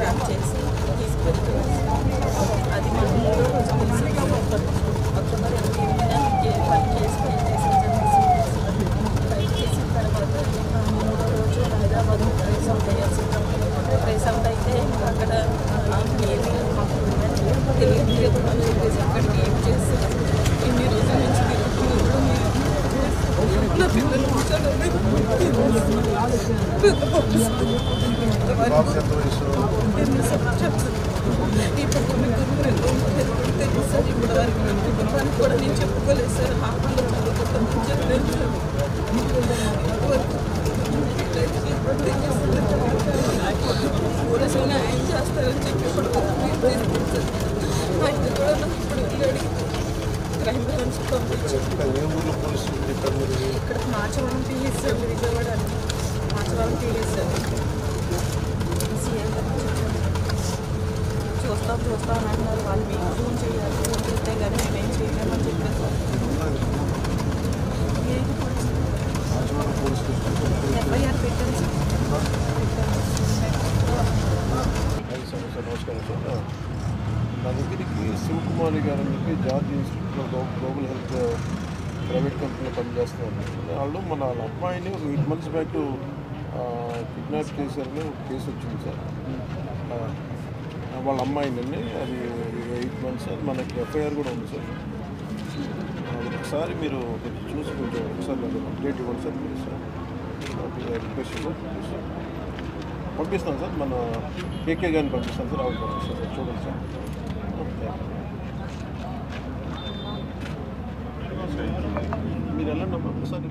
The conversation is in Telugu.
ట్రాప్ చేసి తీసుకెళ్తున్నారు. అది మా మూడో రోజు అక్టోబర్ 8న 10 కేసు ఫైల్ చేసిన తర్వాత మూడో రోజు హైదరాబాద్ ట్రేస్ అవుట్ అయ్యాల్సింది. ట్రేస్ అవుట్ అయితే అక్కడ ఏమీ తెలియదు అని చెప్పేసి అక్కడికి ఏం చేస్తారు ఇన్ని రోజుల నుంచి నా పిల్లలు ఈ పక్కన తెలుసు సార్. ఇప్పుడు వారికి కుటుంబానికి కూడా నేను చెప్పుకోలేదు సార్. హాస్పిటల్లో పోలీసులు న్యాయం చేస్తారని చెప్పి ఇప్పుడు ఆయన కూడా నాకు ఇప్పుడు వెళ్ళాడు. క్రైమ్ బ్రాంచ్ పంపించారు. ఇక్కడ Machavaram PS sir, Vijayawada Machavaram PS sir. చూస్తాం అని అంటున్నారు. వాళ్ళు మీకు ఫోన్ చేయాలి, ఫోన్ చేస్తే కానీ మేమేం చేయలేమని చెప్పారు సార్. ఎఫ్ఐఆర్ పెట్టాను సార్. నమస్కారం సార్. నా దగ్గరికి శివకుమారి గారు అని చెప్పి జార్జ్ ఇన్స్టిట్యూట్లో గ్లోబల్ హెల్త్ ప్రైవేట్ కంపెనీలో పనిచేస్తున్నారు. వాళ్ళు మన అబ్బాయిని ఒక 8 months బ్యాక్ కిడ్నాప్ చేశారని ఒక కేసు వచ్చింది సార్. వాళ్ళ అమ్మాయిని అది 8 months సార్. మనకి ఎఫ్ఐఆర్ కూడా ఉంది సార్. ఒకసారి మీరు చూసి కొంచెం ఒకసారి నాకు అప్డేట్ ఇవ్వండి sir. Please sir, request sir. పంపిస్తాను సార్. మన కేకే గారిని పంపిస్తాను సార్. ఆవిడ పంపిస్తాను సార్. చూడండి సార్. మీరు వెళ్ళండి అమ్మా ఒకసారి.